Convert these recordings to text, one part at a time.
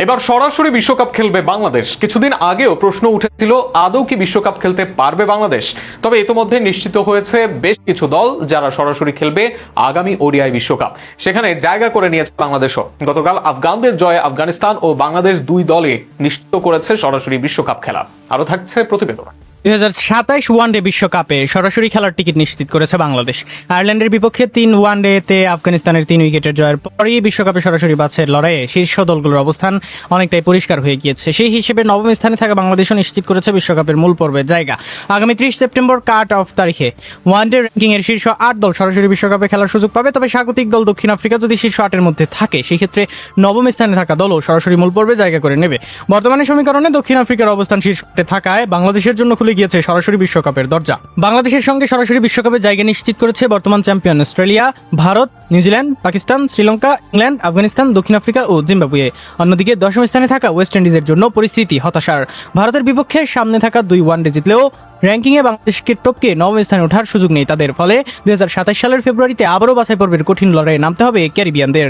এবার সরাসরি বিশ্বকাপ খেলবে বাংলাদেশ। কিছুদিন আগেও প্রশ্ন উঠেছিল আদৌ কি বিশ্বকাপ খেলতে পারবে বাংলাদেশ। তবে ইতোমধ্যে নিশ্চিত হয়েছে বেশ কিছু দল যারা সরাসরি খেলবে আগামী ওডিআই বিশ্বকাপ। সেখানে জায়গা করে নিয়েছে বাংলাদেশও। গতকাল আফগানদের জয়ে আফগানিস্তান ও বাংলাদেশ দুই দলে নিশ্চিত করেছে সরাসরি বিশ্বকাপ খেলা। আরো থাকছে প্রতিবেদন। 2027 ওয়ানডে বিশ্বকাপে সরাসরি খেলার টিকিট নিশ্চিত করেছে বাংলাদেশ। আয়ারল্যান্ডের বিপক্ষে 3 ওয়ানডেতে আফগানিস্তানের 3 উইকেটের জয়ের পরই বিশ্বকাপে সরাসরি বাছাইয়ের লড়াইয়ে শীর্ষ দলগুলোর অবস্থান অনেকটাই পরিষ্কার হয়ে গিয়েছে। সেই হিসেবে নবম স্থানে থাকা বাংলাদেশও নিশ্চিত করেছে বিশ্বকাপের মূল পর্বের জায়গা। আগামী 30 সেপ্টেম্বর কাট অফ তারিখে ওয়ানডে র্যাঙ্কিং এর শীর্ষ 8 দল সরাসরি বিশ্বকাপে খেলার সুযোগ পাবে। তবে স্বাগতিক দল দক্ষিণ আফ্রিকা যদি শীর্ষ 8 এর মধ্যে থাকে, সেই ক্ষেত্রে নবম স্থানে থাকা দলও সরাসরি মূল পর্বে জায়গা করে নেবে। বর্তমানে সমীকরণে দক্ষিণ আফ্রিকার অবস্থান শীর্ষ 8 এ থাকায় বাংলাদেশের জন্য খুলে গিয়েছে সরাসরি বিশ্বকাপের দরজা। বাংলাদেশের সঙ্গে সরাসরি বিশ্বকাপে জায়গা নিশ্চিত করেছে বর্তমান champion Australia, Bharat, New Zealand, Pakistan, Sri Lanka, England, Afghanistan, দক্ষিণ আফ্রিকা ও জিম্বাবুয়ে। অন্যদিকে দশম স্থানে থাকা ওয়েস্ট ইন্ডিজের জন্য পরিস্থিতি হতাশার। ভারতের বিপক্ষে সামনে থাকা 2 ওয়ানডে জিতলেও র্যাঙ্কিংয়ে বাংলাদেশকে টপকে নবম স্থানে ওঠার সুযোগ নেই তাদের। ফলে 2027 সালের ফেব্রুয়ারিতে আবারও বাছাই পর্বের কঠিন লড়াইয়ে নামতে হবে ক্যারিবিয়ানদের।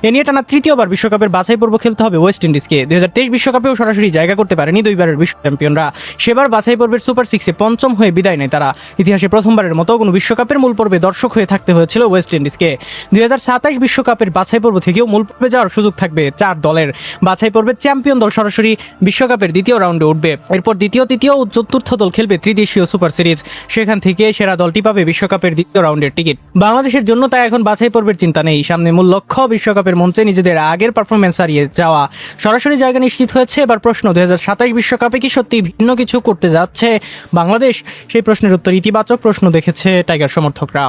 এ নিয়ে টানা তৃতীয়বার বিশ্বকাপের বাছাই পর্ব খেলতে হবে ওয়েস্ট ইন্ডিজকে। 2023 বিশ্বকাপেও সরাসরি জায়গা করতে পারেনি দুইবারের বিশ্ব চ্যাম্পিয়নরা। সেবার বাছাই পর্বের সুপার 6-এ পঞ্চম হয়ে বিদায় নেয় তারা। ইতিহাসে প্রথমবারের মতো কোনো বিশ্বকাপের মূল পর্বে দর্শক হয়ে থাকতে হয়েছিল ওয়েস্ট ইন্ডিজকে। 2027 বিশ্বকাপের বাছাই পর্ব থেকেও মূল পর্বে যাওয়ার সুযোগ থাকবে 4 দলের। বাছাই পর্বের চ্যাম্পিয়ন দল সরাসরি বিশ্বকাপের দ্বিতীয় রাউন্ডে উঠবে। এরপর দ্বিতীয়, তৃতীয় ও চতুর্থ দল খেলবে ত্রিদেশীয় সুপার সিরিজ। সেখান থেকে সেরা দলটি পাবে বিশ্বকাপের দ্বিতীয় রাউন্ডের টিকিট। বাংলাদেশের জন্য তাই এখন বাছাই পর্বের চিন্তা নেই। সামনে মূল লক্ষ্য বিশ্বকাপের মঞ্চে নিজেদের আগের পারফরমেন্স হারিয়ে যাওয়া। সরাসরি জায়গা নিশ্চিত হয়েছে। এবার প্রশ্ন, 2027 বিশ্বকাপে কি সত্যি ভিন্ন কিছু করতে যাচ্ছে বাংলাদেশ? সেই প্রশ্নের উত্তর ইতিবাচক প্রশ্ন দেখেছে টাইগার সমর্থকরা।